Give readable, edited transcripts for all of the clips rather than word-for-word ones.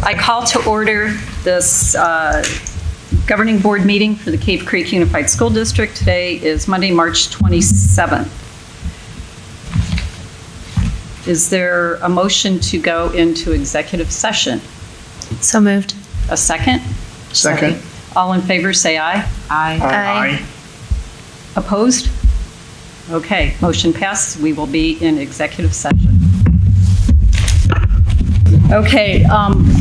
I call to order this governing board meeting for the Cave Creek Unified School District. Today is Monday, March 27th. Is there a motion to go into executive session? So moved. A second? Second. All in favor, say aye. Aye. Opposed? Okay, motion passed. We will be in executive session. Okay,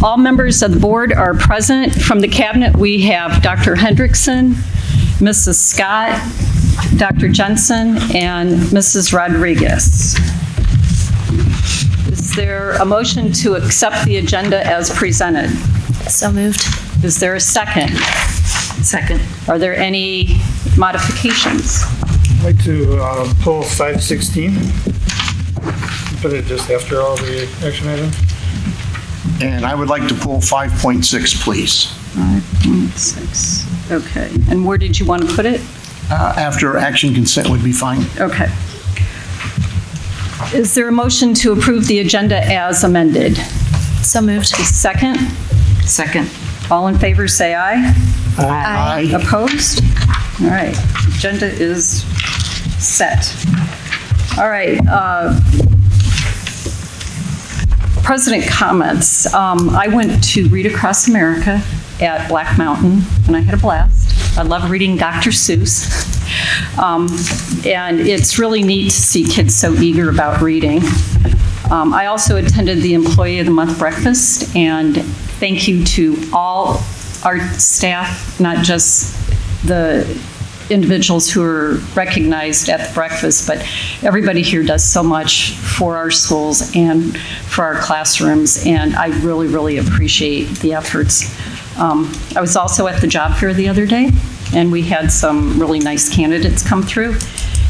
all members of the board are present. From the cabinet, we have Dr. Hendrickson, Mrs. Scott, Dr. Jensen, and Mrs. Rodriguez. Is there a motion to accept the agenda as presented? So moved. Is there a second? Second. Are there any modifications? I'd like to pull 516. Put it just after all the action items. And I would like to pull 5.6, please. 5.6, okay. And where did you want to put it? After action consent would be fine. Okay. Is there a motion to approve the agenda as amended? So moved. Second? Second. All in favor, say aye. Aye. Opposed? All right, agenda is set. All right, President comments. I went to Read Across America at Black Mountain, and I had a blast. I love reading Dr. Seuss. And it's really neat to see kids so eager about reading. I also attended the Employee of the Month breakfast, and thank you to all our staff, not just the individuals who are recognized at the breakfast, but everybody here does so much for our schools and for our classrooms, and I really, really appreciate the efforts. I was also at the job fair the other day, and we had some really nice candidates come through,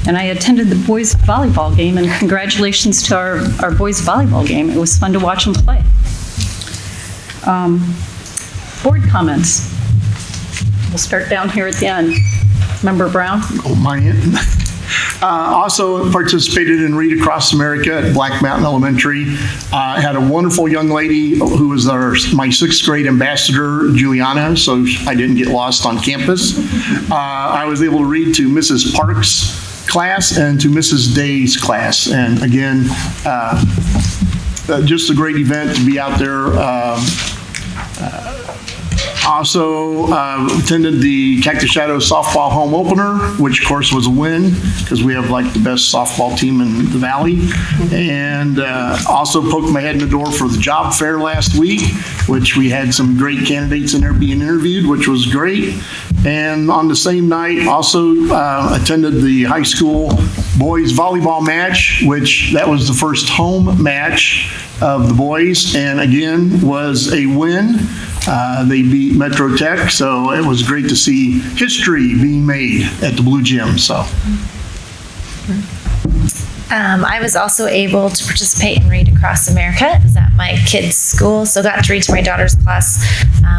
and I attended the boys volleyball game, and congratulations to our boys volleyball game. It was fun to watch them play. Board comments. We'll start down here at the end. Member Brown? Oh, my end. Also participated in Read Across America at Black Mountain Elementary. Had a wonderful young lady who was my sixth grade ambassador, Juliana, so I didn't get lost on campus. I was able to read to Mrs. Parks' class and to Mrs. Day's class. And again, just a great event to be out there. Also attended the Cactus Shadow softball home opener, which of course was a win because we have like the best softball team in the valley. And also poked my head in the door for the job fair last week, which we had some great candidates in there being interviewed, which was great. And on the same night, also attended the high school boys volleyball match, which that was the first home match of the boys, and again was a win. They beat Metro Tech, so it was great to see history being made at the Blue Gym. So, I was also able to participate in Read Across America. It was at my kids' school, so got to read to my daughter's class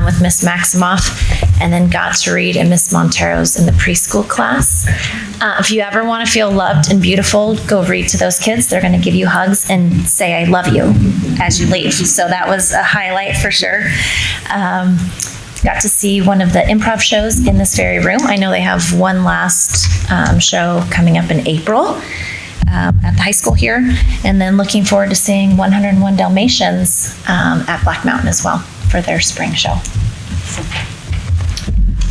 with Miss Maximoff, and then got to read in Miss Montero's in the preschool class. If you ever want to feel loved and beautiful, go read to those kids. They're going to give you hugs and say, "I love you," as you leave. So that was a highlight for sure. Got to see one of the improv shows in this very room. I know they have one last show coming up in April. At the high school here, and then looking forward to seeing 101 Dalmatians at Black Mountain as well for their spring show.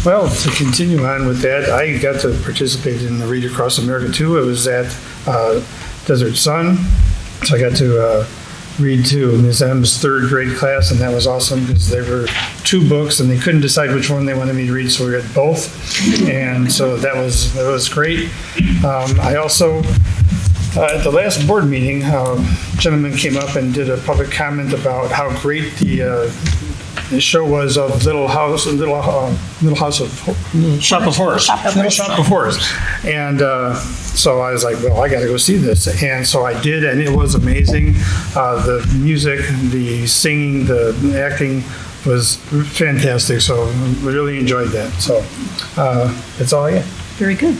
Well, to continue on with that, I got to participate in the Read Across America too. It was at Desert Sun, so I got to read to Ms. M's third grade class, and that was awesome because there were two books and they couldn't decide which one they wanted me to read, so we read both, and so that was great. I also at the last board meeting, a gentleman came up and did a public comment about how great the show was of Little House of Shop of Horrors. Little Shop of Horrors. And so I was like, well, I got to go see this. And so I did, and it was amazing. The music, the singing, the acting was fantastic. So I really enjoyed that. So that's all I get. Very good.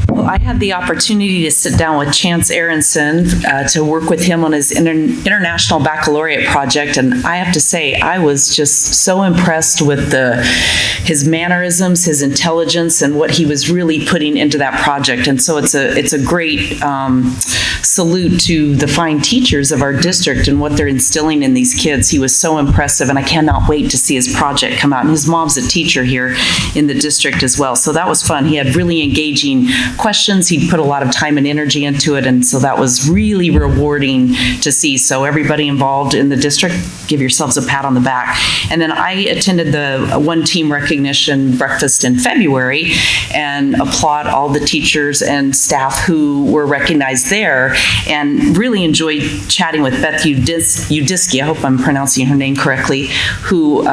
Well, I had the opportunity to sit down with Chance Aronson to work with him on his international baccalaureate project, and I have to say, I was just so impressed with his mannerisms, his intelligence, and what he was really putting into that project. And so it's a great salute to the fine teachers of our district and what they're instilling in these kids. He was so impressive, and I cannot wait to see his project come out. And his mom's a teacher here in the district as well, so that was fun. He had really engaging questions. He put a lot of time and energy into it, and so that was really rewarding to see. So everybody involved in the district, give yourselves a pat on the back. And then I attended the One Team Recognition Breakfast in February and applaud all the teachers and staff who were recognized there, and really enjoyed chatting with Beth Udiski, I hope I'm pronouncing her name correctly, who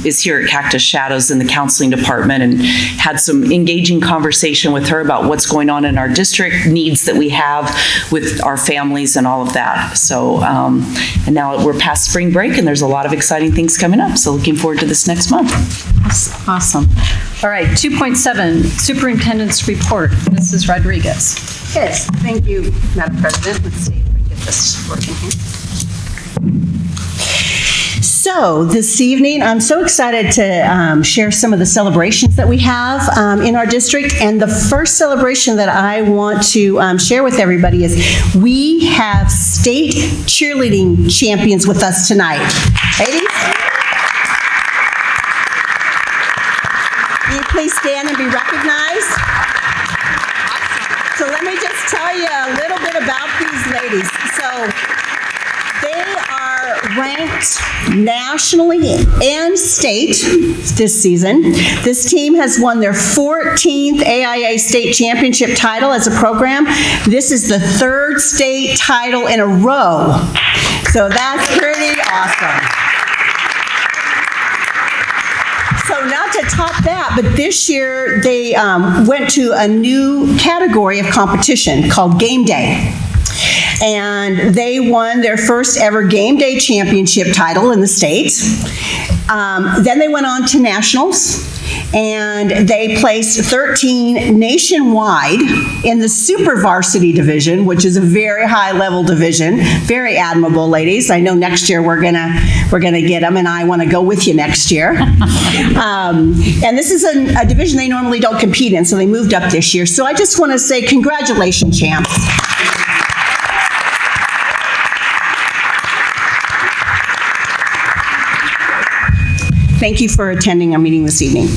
is here at Cactus Shadows in the counseling department, and had some engaging conversation with her about what's going on in our district, needs that we have with our families and all of that. So, and now we're past spring break and there's a lot of exciting things coming up. So looking forward to this next month. Awesome. All right, 2.7, Superintendent's Report. Mrs. Rodriguez. Yes, thank you, Madam President. Let's see if we can get this working here. So this evening, I'm so excited to share some of the celebrations that we have in our district. And the first celebration that I want to share with everybody is we have state cheerleading champions with us tonight. Ladies? Will you please stand and be recognized? So let me just tell you a little bit about these ladies. So they are ranked nationally and state this season. This team has won their 14th AIA state championship title as a program. This is the third state title in a row. So that's pretty awesome. So not to top that, but this year they went to a new category of competition called Game Day. And they won their first ever Game Day championship title in the state. Then they went on to nationals, and they placed 13 nationwide in the super varsity division, which is a very high level division. Very admirable, ladies. I know next year we're gonna get them, and I want to go with you next year. And this is a division they normally don't compete in, so they moved up this year. So I just want to say congratulations, champs. Thank you for attending our meeting this evening.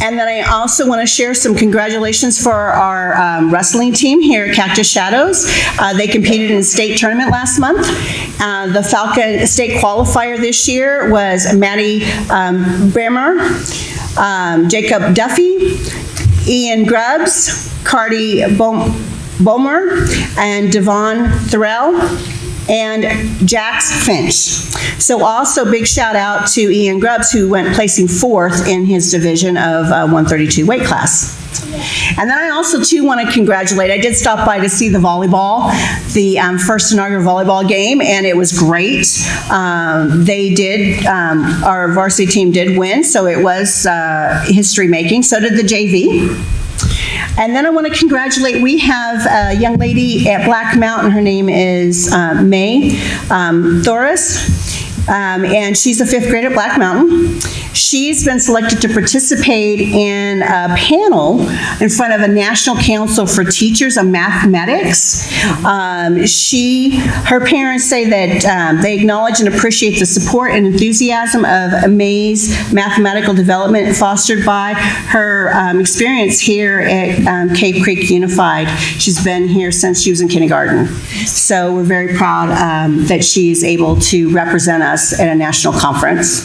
And then I also want to share some congratulations for our wrestling team here at Cactus Shadows. They competed in a state tournament last month. The Falcon state qualifier this year was Maddie Bremer, Jacob Duffy, Ian Grubbs, Cardi Bomer, and Devon Thorell, and Jax Finch. So also big shout out to Ian Grubbs, who went placing 4th in his division of 132 weight class. And then I also too want to congratulate, I did stop by to see the volleyball, the first inaugural volleyball game, and it was great. They did, our varsity team did win, so it was history making. So did the JV. And then I want to congratulate, we have a young lady at Black Mountain, her name is May Thoris, and she's a 5th grade at Black Mountain. She's been selected to participate in a panel in front of a National Council for Teachers of Mathematics. Her parents say that they acknowledge and appreciate the support and enthusiasm of May's mathematical development fostered by her experience here at Cave Creek Unified. She's been here since she was in kindergarten. So we're very proud that she's able to represent us at a national conference.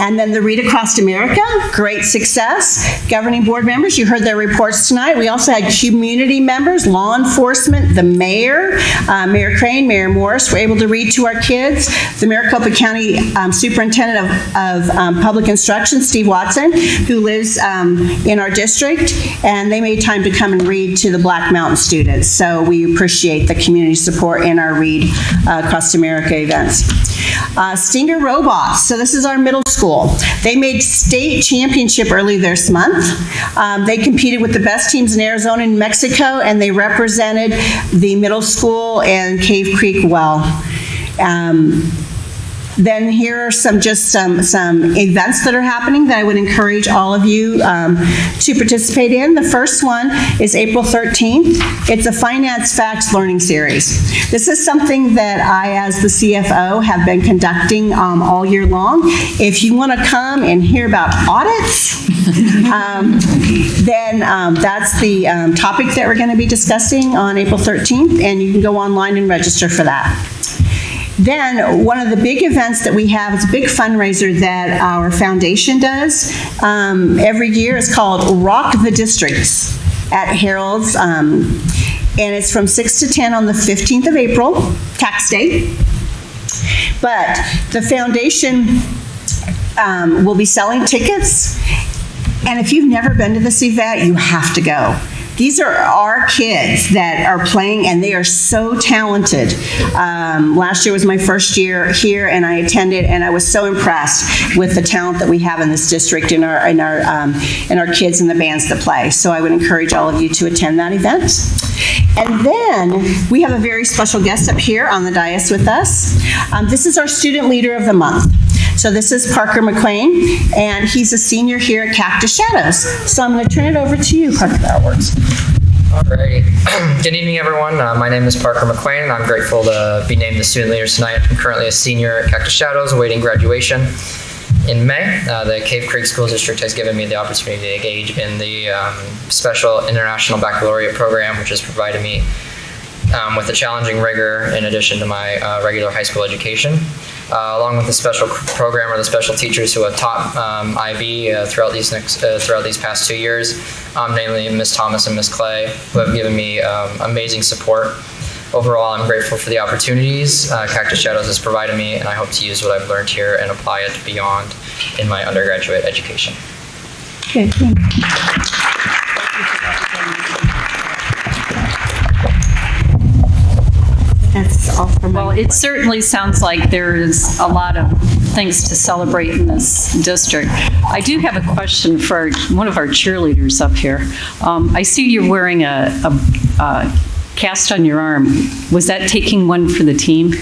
And then the Read Across America, great success. Governing board members, you heard their reports tonight. We also had community members, law enforcement, the mayor, Mayor Crane, Mayor Morris were able to read to our kids. The Maricopa County Superintendent of Public Instruction, Steve Watson, who lives in our district, and they made time to come and read to the Black Mountain students. So we appreciate the community support in our Read Across America events. Stinger Robots, so this is our middle school school. They made state championship early this month. They competed with the best teams in Arizona and Mexico, and they represented the middle school and Cave Creek well. Then here are some events that are happening that I would encourage all of you to participate in. The first one is April 13th. It's a Finance Facts Learning Series. This is something that I, as the CFO, have been conducting all year long. If you want to come and hear about audits, then that's the topic that we're going to be discussing on April 13th, and you can go online and register for that. Then, one of the big events that we have is a big fundraiser that our foundation does every year. It's called Rock the Districts at Harold's, and it's from 6 to 10 on the 15th of April, tax day. But the foundation will be selling tickets, and if you've never been to this event, you have to go. These are our kids that are playing, and they are so talented. Last year was my first year here, and I attended, and I was so impressed with the talent that we have in this district and our kids and the bands that play. So I would encourage all of you to attend that event. And then we have a very special guest up here on the dais with us. This is our Student Leader of the Month. So this is Parker McQuain, and he's a senior here at Cactus Shadows. So I'm going to turn it over to you, Parker. That works. Alrighty. Good evening, everyone. My name is Parker McQuain, and I'm grateful to be named the Student Leader tonight. I'm currently a senior at Cactus Shadows, awaiting graduation in May. The Cave Creek School District has given me the opportunity to engage in the Special International Baccalaureate program, which has provided me with a challenging rigor in addition to my regular high school education. Along with the special program or the special teachers who have taught IB throughout these past 2 years, namely Ms. Thomas and Ms. Clay, who have given me amazing support. Overall, I'm grateful for the opportunities Cactus Shadows has provided me, and I hope to use what I've learned here and apply it beyond in my undergraduate education. Good. Thank you. That's all for me. Well, it certainly sounds like there is a lot of things to celebrate in this district. I do have a question for one of our cheerleaders up here. I see you're wearing a cast on your arm. Was that taking one for the team?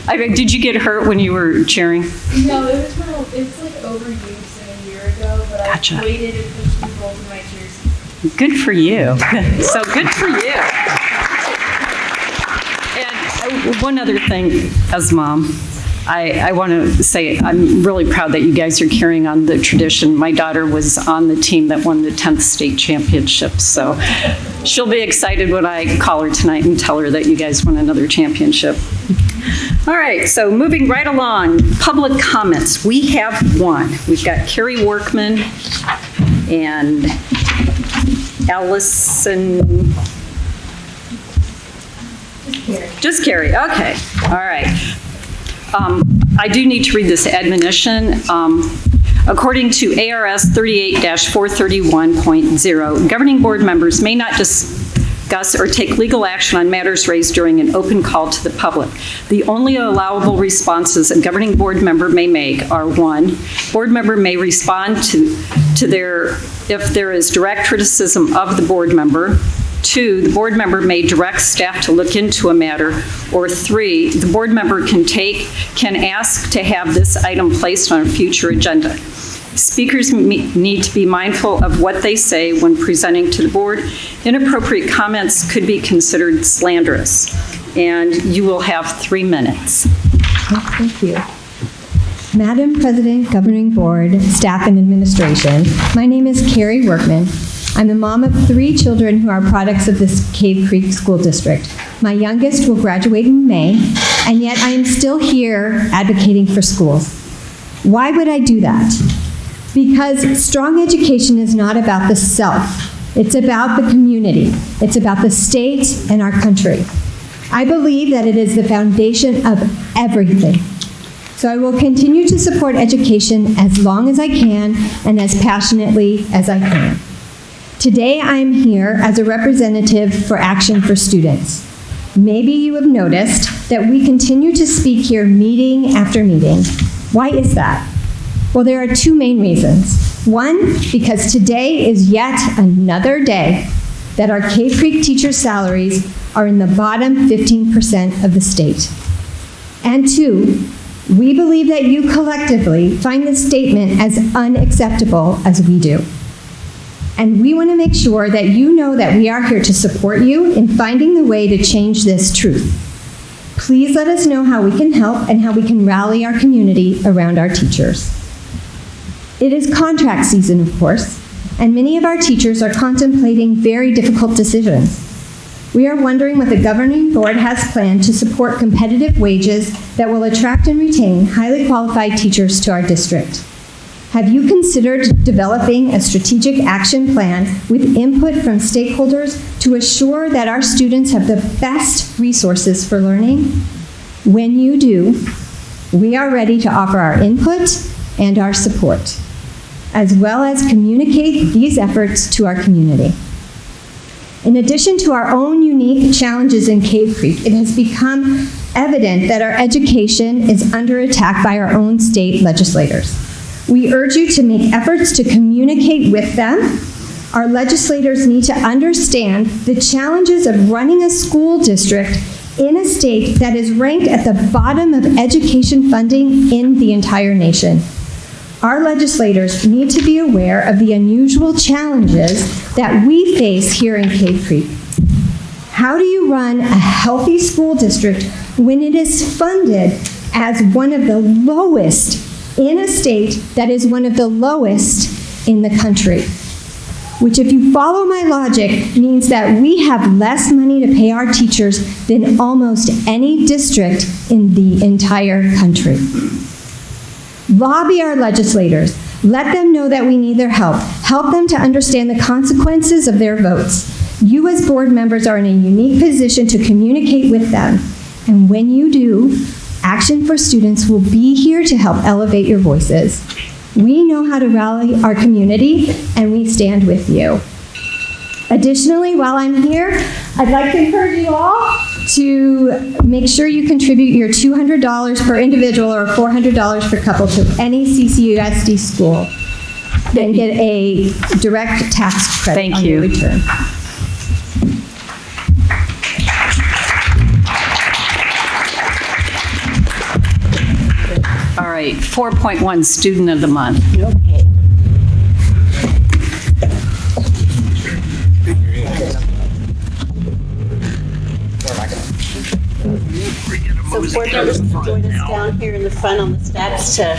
I mean, did you get hurt when you were cheering? No, it's like overused a year ago, but Gotcha. I waited and pushed some holes in my jersey. Good for you. So good for you. And one other thing, as mom, I want to say I'm really proud that you guys are carrying on the tradition. My daughter was on the team that won the 10th state championship, so she'll be excited when I call her tonight and tell her that you guys won another championship. All right, so moving right along, public comments. We have one. We've got Carrie Workman and Allison. Just Carrie, okay, all right. I do need to read this admonition. According to ARS 38-431.0, governing board members may not discuss or take legal action on matters raised during an open call to the public. The only allowable responses a governing board member may make are: 1, board member may respond to their, if there is direct criticism of the board member. 2, the board member may direct staff to look into a matter. Or 3, the board member can ask to have this item placed on a future agenda. Speakers need to be mindful of what they say when presenting to the board. Inappropriate comments could be considered slanderous. And you will have 3 minutes. Thank you. Madam President, Governing Board, staff, and administration, my name is Carrie Workman. I'm the mom of 3 children who are products of this Cave Creek School District. My youngest will graduate in May, and yet I am still here advocating for schools. Why would I do that? Because strong education is not about the self. It's about the community. It's about the state and our country. I believe that it is the foundation of everything. So I will continue to support education as long as I can and as passionately as I can. Today I am here as a representative for Action for Students. Maybe you have noticed that we continue to speak here meeting after meeting. Why is that? Well, there are two main reasons. One, because today is yet another day that our Cave Creek teacher salaries are in the bottom 15% of the state. And two, we believe that you collectively find this statement as unacceptable as we do. And we want to make sure that you know that we are here to support you in finding the way to change this truth. Please let us know how we can help and how we can rally our community around our teachers. It is contract season, of course, and many of our teachers are contemplating very difficult decisions. We are wondering what the governing board has planned to support competitive wages that will attract and retain highly qualified teachers to our district. Have you considered developing a strategic action plan with input from stakeholders to assure that our students have the best resources for learning? When you do, we are ready to offer our input and our support, as well as communicate these efforts to our community. In addition to our own unique challenges in Cave Creek, it has become evident that our education is under attack by our own state legislators. We urge you to make efforts to communicate with them. Our legislators need to understand the challenges of running a school district in a state that is ranked at the bottom of education funding in the entire nation. Our legislators need to be aware of the unusual challenges that we face here in Cave Creek. How do you run a healthy school district when it is funded as one of the lowest in a state that is one of the lowest in the country? Which, if you follow my logic, means that we have less money to pay our teachers than almost any district in the entire country. Lobby our legislators. Let them know that we need their help. Help them to understand the consequences of their votes. You as board members are in a unique position to communicate with them. And when you do, Action for Students will be here to help elevate your voices. We know how to rally our community, and we stand with you. Additionally, while I'm here, I'd like to encourage you all to make sure you contribute your $200 per individual or $400 per couple to any CCUSD school and get a direct tax credit on your return. All right, 4.1 Student of the Month. Okay. So board members can join us down here in the front on the steps to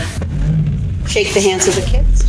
shake the hands of the kids.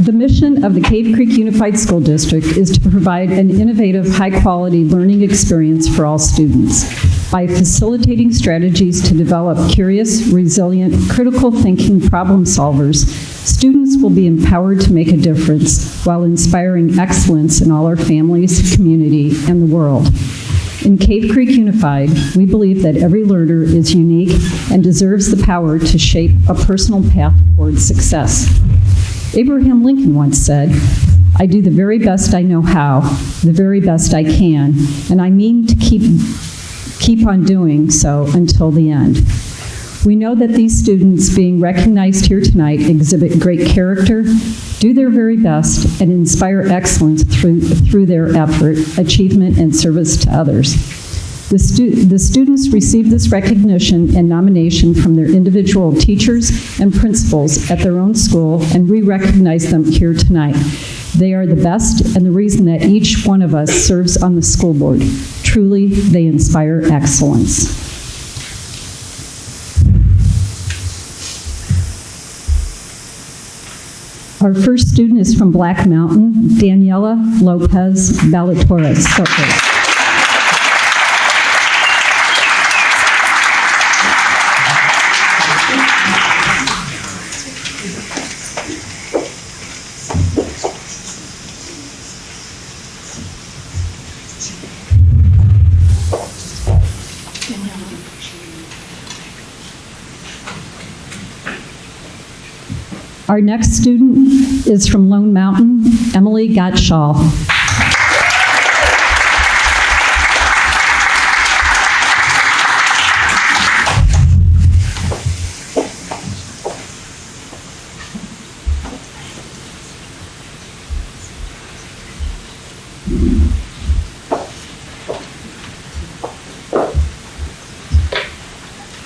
The mission of the Cave Creek Unified School District is to provide an innovative, high-quality learning experience for all students by facilitating strategies to develop curious, resilient, critical thinking problem solvers. Students will be empowered to make a difference while inspiring excellence in all our families, community, and the world. In Cave Creek Unified, we believe that every learner is unique and deserves the power to shape a personal path towards success. Abraham Lincoln once said, "I do the very best I know how, the very best I can, and I mean to keep on doing so until the end." We know that these students being recognized here tonight exhibit great character, do their very best, and inspire excellence through their effort, achievement, and service to others. The students receive this recognition and nomination from their individual teachers and principals at their own school, and we recognize them here tonight. They are the best and the reason that each one of us serves on the school board. Truly, they inspire excellence. Our first student is from Black Mountain, Daniela Lopez Ballatores. Our next student is from Lone Mountain, Emily Gottschall.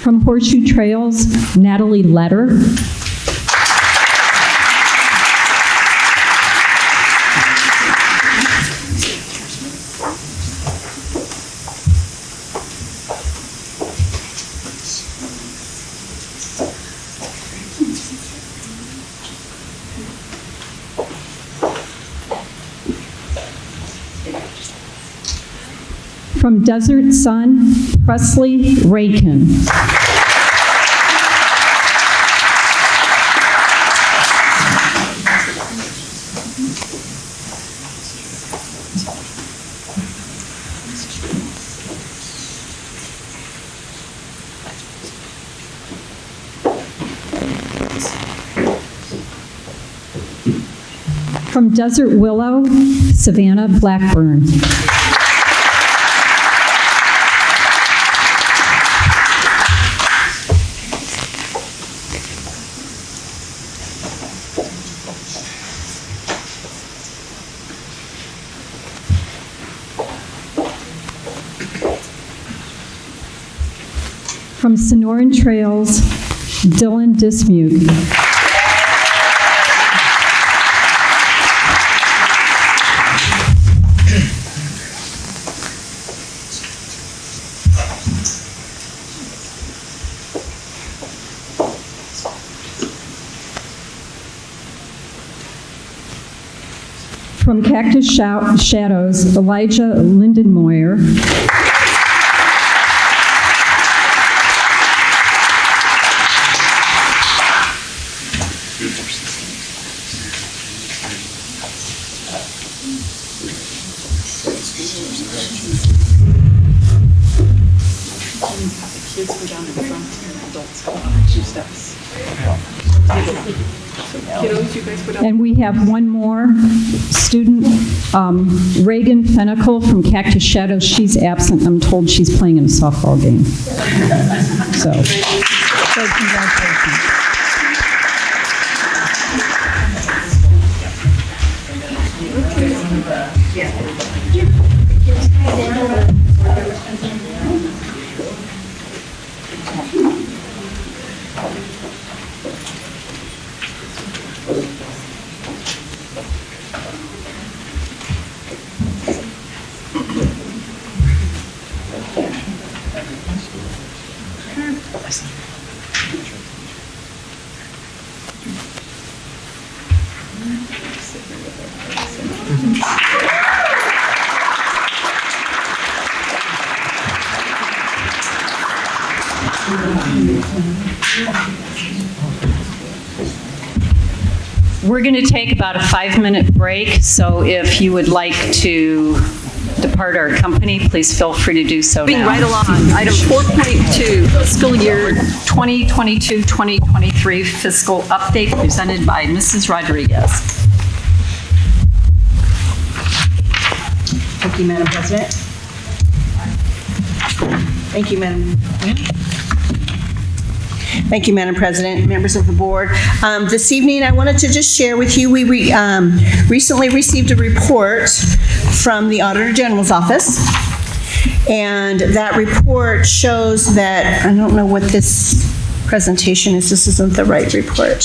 From Horseshoe Trails, Natalie Letter. From Desert Sun, Presley Rakin. From Desert Willow, Savannah Blackburn. From Sonoran Trails, Dylan Dismuke. From Cactus Shadows, Elijah Lindenmoyer. And we have one more student, Reagan Fennicle from Cactus Shadows. She's absent. I'm told she's playing in a softball game. So congratulations. We're going to take about a 5-minute break, so if you would like to depart our company, please feel free to do so now. Moving right along, item 4.2, fiscal year 2022-2023 fiscal update presented by Mrs. Rodriguez. Thank you, Madam President. Thank you, Madam. Thank you, Madam President, members of the board. This evening, I wanted to just share with you, we recently received a report from the Auditor General's office, and that report shows that, I don't know what this presentation is this isn't the right report.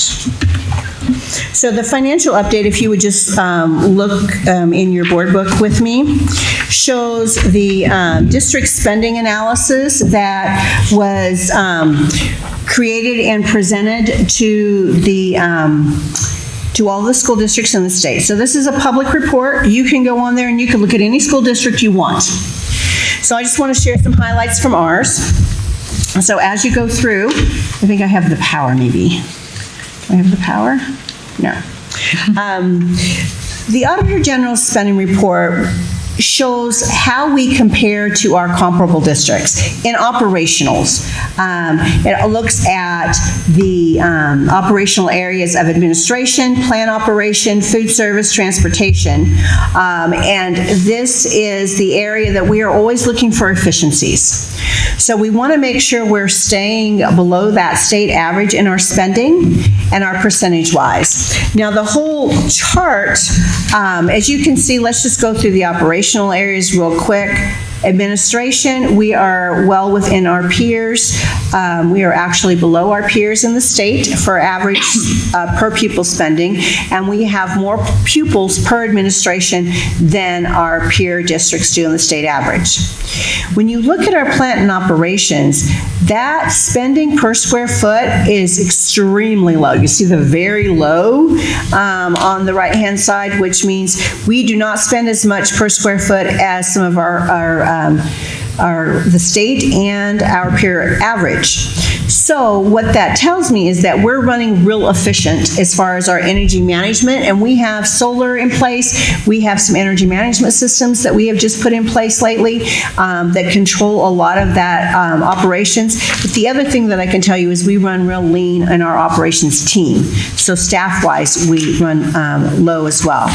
So the financial update, if you would just look in your board book with me, shows the district spending analysis that was created and presented to the to all the school districts in the state. So this is a public report. You can go on there and you can look at any school district you want. So I just want to share some highlights from ours. So as you go through, I think I have the power maybe. Do I have the power? No. The Auditor General's spending report shows how we compare to our comparable districts in operationals. It looks at the operational areas of administration, plan operation, food service, transportation, and this is the area that we are always looking for efficiencies. So we want to make sure we're staying below that state average in our spending and our percentage-wise. Now the whole chart, as you can see, let's just go through the operational areas real quick. Administration, we are well within our peers. We are actually below our peers in the state for average per pupil spending, and we have more pupils per administration than our peer districts do in the state average. When you look at our plant and operations, that spending per square foot is extremely low. You see the very low on the right-hand side, which means we do not spend as much per square foot as some of the state and our peer average. So what that tells me is that we're running real efficient as far as our energy management, and we have solar in place. We have some energy management systems that we have just put in place lately that control a lot of that operations. But the other thing that I can tell you is we run real lean in our operations team. So staff-wise, we run low as well.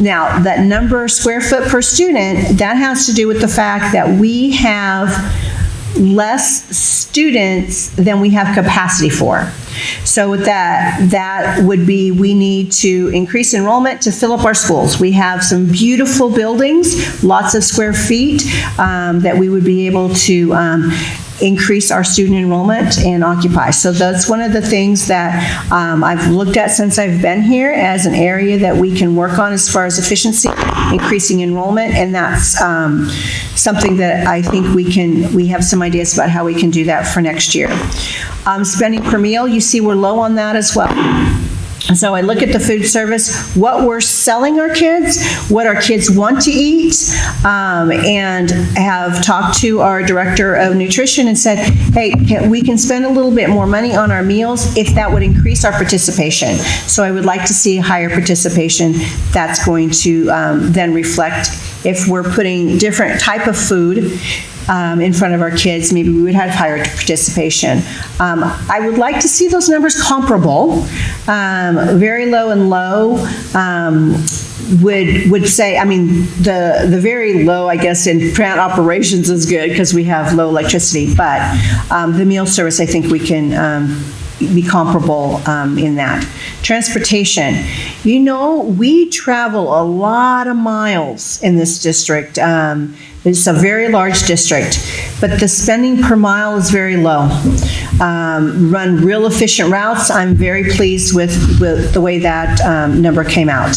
Now, that number square foot per student, that has to do with the fact that we have less students than we have capacity for. So with that would be we need to increase enrollment to fill up our schools. We have some beautiful buildings, lots of square feet that we would be able to increase our student enrollment and occupy. So that's one of the things that I've looked at since I've been here as an area that we can work on as far as efficiency, increasing enrollment, and that's something that I think we have some ideas about how we can do that for next year. Spending per meal, you see we're low on that as well. So I look at the food service, what we're selling our kids, what our kids want to eat, and have talked to our director of nutrition and said, hey, we can spend a little bit more money on our meals if that would increase our participation. So I would like to see higher participation. That's going to then reflect if we're putting different type of food in front of our kids, maybe we would have higher participation. I would like to see those numbers comparable. Very low and low would say, I mean, the very low, I guess, in plant operations is good because we have low electricity, but the meal service, I think we can be comparable in that. Transportation. You know, we travel a lot of miles in this district. It's a very large district, but the spending per mile is very low. Run real efficient routes. I'm very pleased with the way that number came out.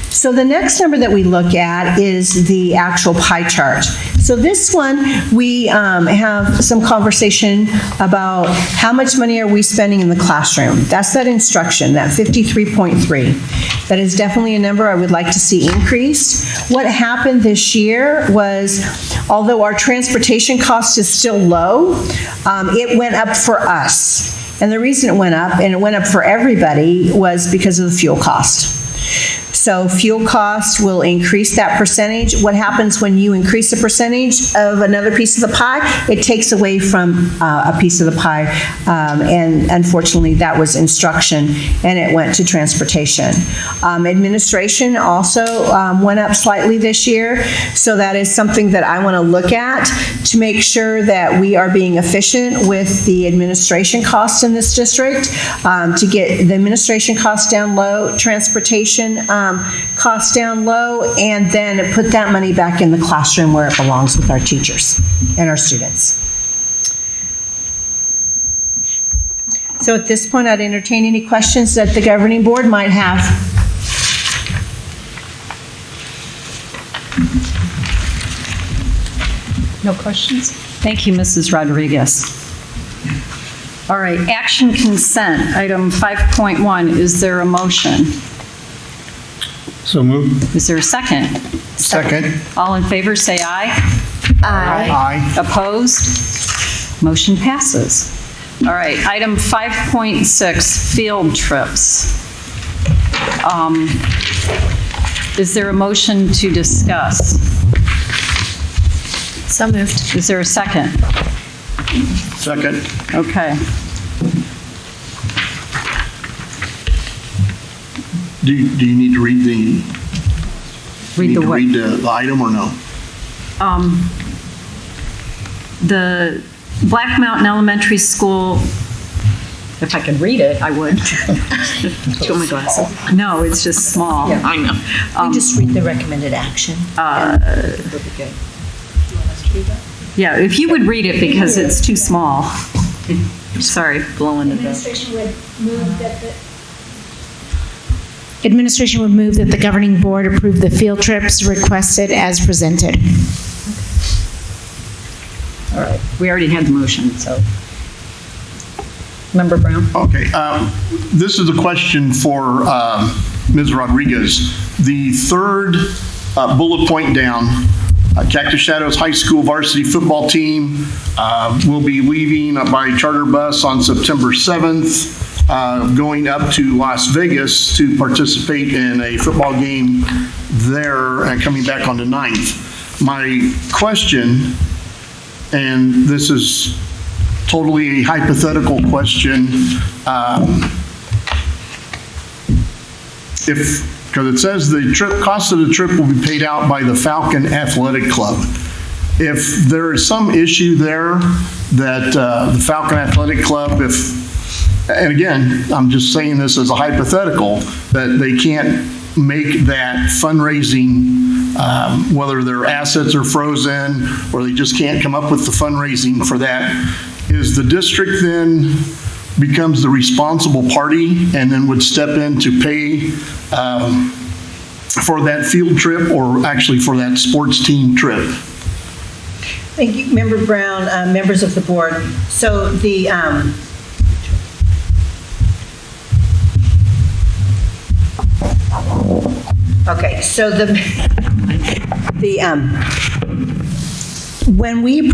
So the next number that we look at is the actual pie chart. So this one, we have some conversation about how much money are we spending in the classroom. That's that instruction, that 53.3. That is definitely a number I would like to see increased. What happened this year was, although our transportation cost is still low, it went up for us. And the reason it went up, and it went up for everybody, was because of the fuel cost. So fuel cost will increase that percentage. What happens when you increase the percentage of another piece of the pie? It takes away from a piece of the pie, and unfortunately that was instruction, and it went to transportation. Administration also went up slightly this year, so that is something that I want to look at to make sure that we are being efficient with the administration costs in this district, to get the administration costs down low, transportation costs down low, and then put that money back in the classroom where it belongs with our teachers and our students. So at this point, I'd entertain any questions that the governing board might have. No questions? Thank you, Mrs. Rodriguez. All right, action consent, item 5.1. Is there a motion? So moved. Is there a second? Second. All in favor, say aye. Aye. Opposed? Motion passes. All right, item 5.6, field trips. Is there a motion to discuss? So moved. Is there a second? Second. Okay. Do you need to read the? Read the what? Read the item or no? The Black Mountain Elementary School, if I could read it, I would. Do you want my glasses? No, it's just small. Yeah. I know. We just read the recommended action. Yeah, if you would read it because it's too small. Sorry, blowing it up. Administration would move that the governing board approve the field trips requested as presented. All right, we already had the motion, so. Member Brown? Okay, this is a question for Ms. Rodriguez. The third bullet point down, Cactus Shadows High School varsity football team will be leaving by charter bus on September 7th, going up to Las Vegas to participate in a football game there and coming back on the 9th. My question, and this is totally a hypothetical question, because it says the cost of the trip will be paid out by the Falcon Athletic Club. If there is some issue there that the Falcon Athletic Club, and again, I'm just saying this as a hypothetical, that they can't make that fundraising, whether their assets are frozen or they just can't come up with the fundraising for that, is the district then becomes the responsible party and then would step in to pay for that field trip or actually for that sports team trip? Thank you, Member Brown, members of the board. So the, okay, so when you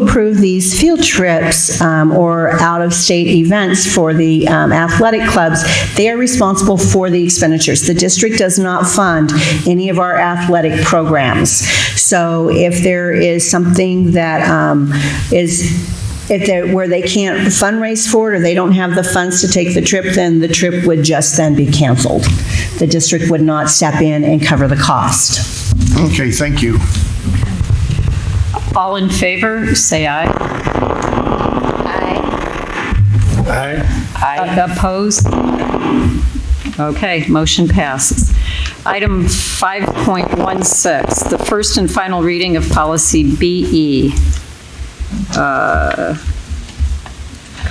approve these field trips or out-of-state events for the athletic clubs, they are responsible for the expenditures. The district does not fund any of our athletic programs. So if there is something that where they can't fundraise for it or they don't have the funds to take the trip, then the trip would just then be canceled. The district would not step in and cover the cost. Okay, thank you. All in favor, say aye. Aye. Opposed? Okay, motion passes. Item 5.16, the first and final reading of policy BE. Can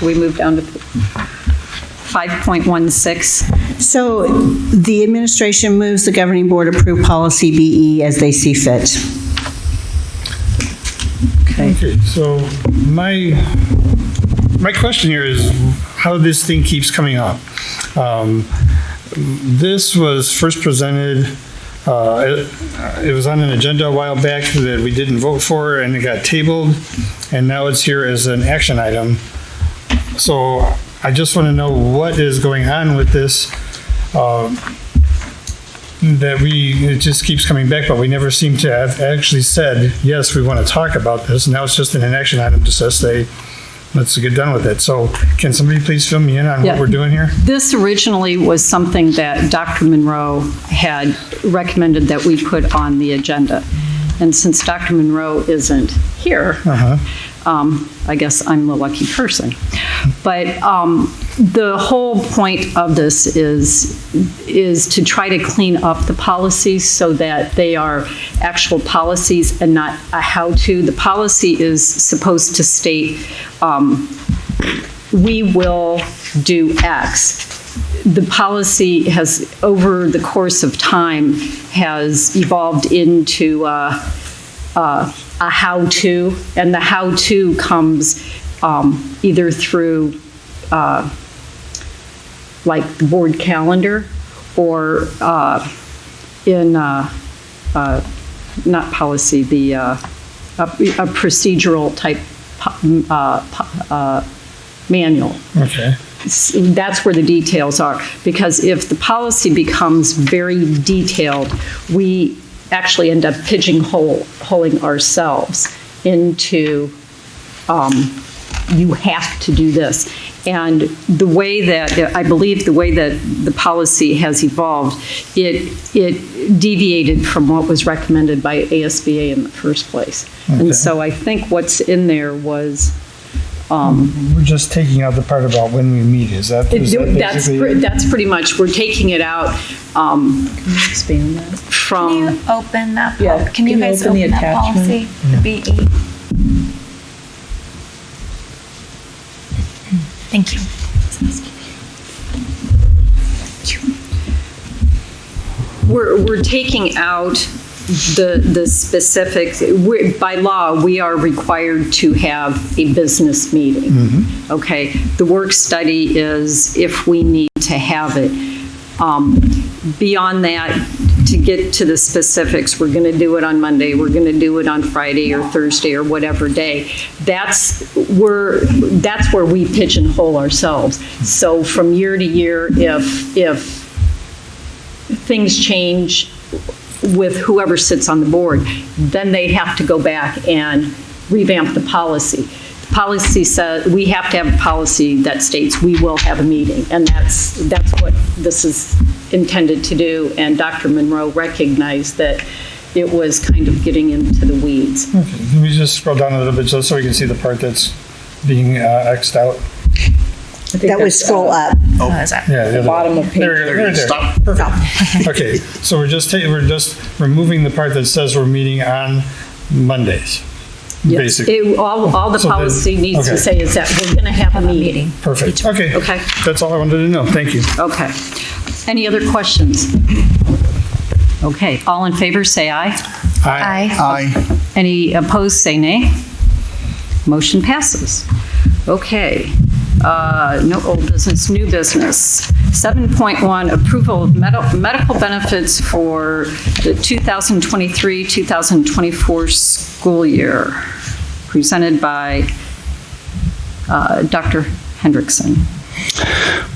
we move down to 5.16? So the administration moves the governing board approve policy BE as they see fit. Okay, so my question here is how this thing keeps coming up. This was first presented, it was on an agenda a while back that we didn't vote for and it got tabled, and now it's here as an action item. So I just want to know what is going on with this, it just keeps coming back, but we never seem to have actually said, yes, we want to talk about this. Now it's just an action item to say, let's get done with it. So can somebody please fill me in on what we're doing here? This originally was something that Dr. Monroe had recommended that we put on the agenda. And since Dr. Monroe isn't here, I guess I'm the lucky person. But the whole point of this is to try to clean up the policies so that they are actual policies and not a how-to. The policy is supposed to state we will do X. The policy has, over the course of time, has evolved into a how-to, and the how-to comes either through like the board calendar or in not policy, a procedural type manual. Okay. That's where the details are, because if the policy becomes very detailed, we actually end up pigeonholing ourselves into you have to do this. And the way that, I believe the way that the policy has evolved, it deviated from what was recommended by ASBA in the first place. Okay. And so I think what's in there was We're just taking out the part about when we meet. Is that basically? that's pretty much, we're taking it out Can you expand that? from. Can you open that? Yeah, Can you guys open the open that attachment? policy? The BE. Thank you. We're taking out the specifics. By law, we are required to have a business meeting. Okay, the work study is if we need to have it. Beyond that, to get to the specifics, we're going to do it on Monday, we're going to do it on Friday or Thursday or whatever day. That's where we pigeonhole ourselves. So from year to year, if things change with whoever sits on the board, then they have to go back and revamp the policy. The policy says, we have to have a policy that states we will have a meeting, and that's what this is intended to do, and Dr. Monroe recognized that it was kind of getting into the weeds. Okay, can we just scroll down a little bit just so we can see the part that's being X'd out? That would scroll up. Oh, is that? Yeah, the other Bottom of page there, 30. right there. Stop. Perfect. Okay, so we're just removing the part that says we're meeting on Mondays. Yes. Basically. All the So then- policy needs to okay. say is that we're going to have a meeting. Perfect. Okay. Okay. That's all I wanted to know. Thank you. Okay. Any other questions? Okay, all in favor, say aye. Aye. Aye. Any opposed, say nay. Motion passes. Okay. No old business, new business. 7.1, approval of medical benefits for the 2023-2024 school year, presented by Dr. Hendrickson.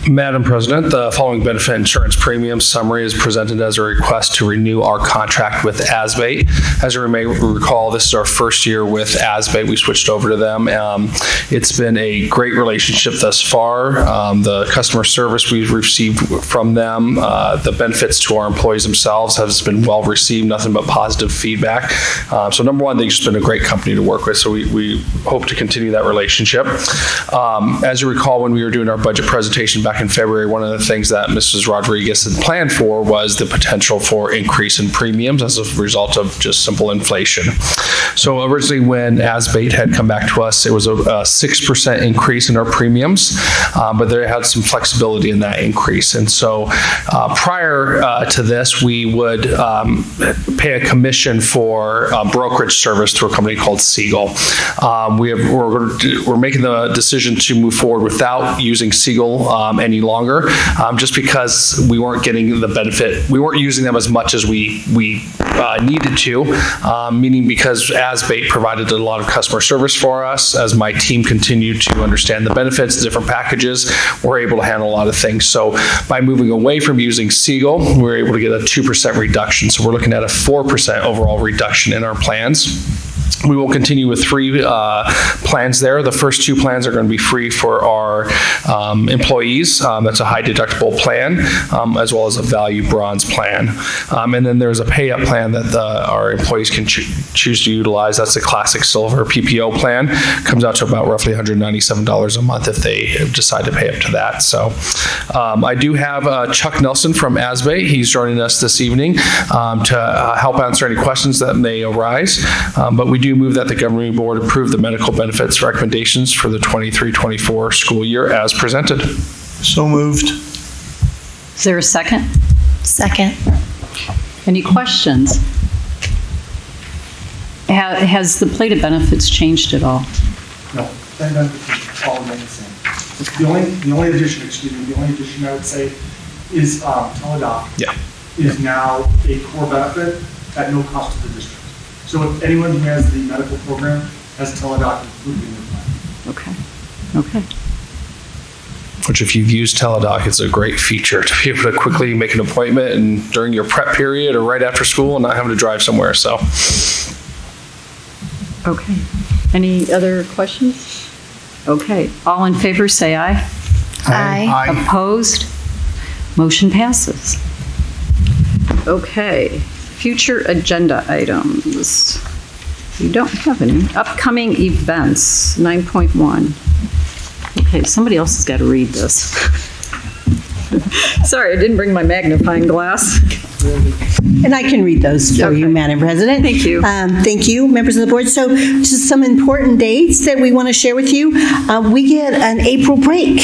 Madam President, the following benefit insurance premium summary is presented as a request to renew our contract with ASBATE. As you may recall, this is our first year with ASBATE. We switched over to them. It's been a great relationship thus far. The customer service we've received from them, the benefits to our employees themselves has been well received, nothing but positive feedback. So number one, they've just been a great company to work with, so we hope to continue that relationship. As you recall, when we were doing our budget presentation back in February, one of the things that Mrs. Rodriguez had planned for was the potential for increase in premiums as a result of just simple inflation. So originally when ASBATE had come back to us, it was a 6% increase in our premiums, but they had some flexibility in that increase. And so prior to this, we would pay a commission for brokerage service through a company called Siegel. We're making the decision to move forward without using Siegel any longer, just because we weren't getting the benefit. We weren't using them as much as we needed to, meaning because ASBATE provided a lot of customer service for us. As my team continued to understand the benefits, the different packages, we're able to handle a lot of things. So by moving away from using Siegel, we're able to get a 2% reduction. So we're looking at a 4% overall reduction in our plans. We will continue with 3 plans there. The first 2 plans are going to be free for our employees. That's a high deductible plan, as well as a value bronze plan. And then there's a pay up plan that our employees can choose to utilize. That's the classic silver PPO plan. Comes out to about roughly $197 a month if they decide to pay up to that. So I do have Chuck Nelson from ASBATE. He's joining us this evening to help answer any questions that may arise. But we We do move that the governing board approve the medical benefits recommendations for the 23-24 school year as presented. So moved. Is there a second? Second. Any questions? Has the plate of benefits changed at all? No, that benefits all remain the same. The only addition I would say is Teladoc is now a core benefit at no cost to the district. So if anyone who has the medical program has Teladoc included in their plan. Okay. Which if you've used Teladoc, it's a great feature to be able to quickly make an appointment and during your prep period or right after school and not having to drive somewhere, so. Okay. Any other questions? Okay. All in favor, say aye. Aye. Opposed? Motion passes. Okay. Future agenda items. We don't have any. Upcoming events, 9.1. Okay, somebody else has got to read this. Sorry, I didn't bring my magnifying glass. And I can read those for you, Madam President. Thank you. Thank you, members of the board. So just some important dates that we want to share with you. We get an April break.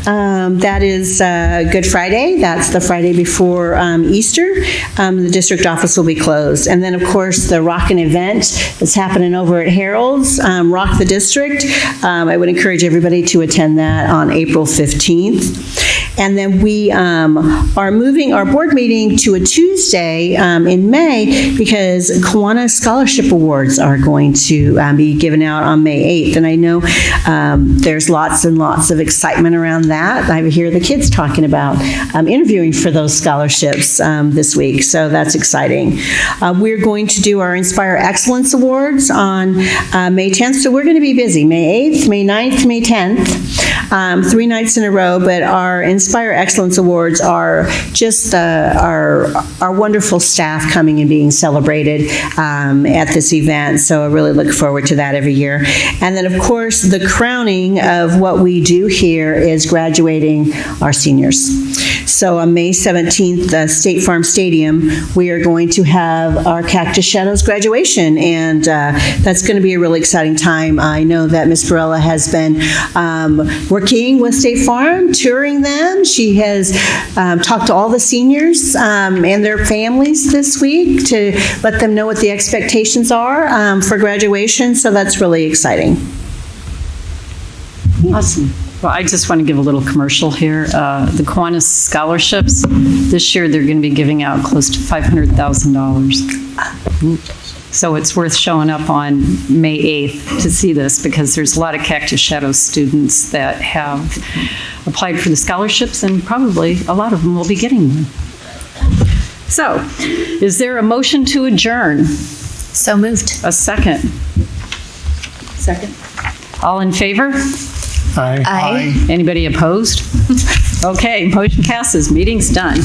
That is Good Friday. That's the Friday before Easter. The district office will be closed. And then, of course, the Rockin' event that's happening over at Harold's, Rock the District. I would encourage everybody to attend that on April 15th. And then we are moving our board meeting to a Tuesday in May because Kiwanis Scholarship Awards are going to be given out on May 8th. And I know there's lots and lots of excitement around that. I hear the kids talking about interviewing for those scholarships this week, so that's exciting. We're going to do our Inspire Excellence Awards on May 10th, so we're going to be busy. May 8th, May 9th, May 10th, 3 nights in a row, but our Inspire Excellence Awards are just our wonderful staff coming and being celebrated at this event. So I really look forward to that every year. And then, of course, the crowning of what we do here is graduating our seniors. So on May 17th, State Farm Stadium, we are going to have our Cactus Shadows graduation, and that's going to be a really exciting time. I know that Ms. Varela has been working with State Farm, touring them. She has talked to all the seniors and their families this week to let them know what the expectations are for graduation, so that's really exciting. Awesome. Well, I just want to give a little commercial here. The Kiwanis scholarships, this year they're going to be giving out close to $500,000. So it's worth showing up on May 8th to see this because there's a lot of Cactus Shadows students that have applied for the scholarships and probably a lot of them will be getting them. So, is there a motion to adjourn? So moved. A second? Second. All in favor? Aye. Anybody opposed? Okay, motion passes. Meeting's done.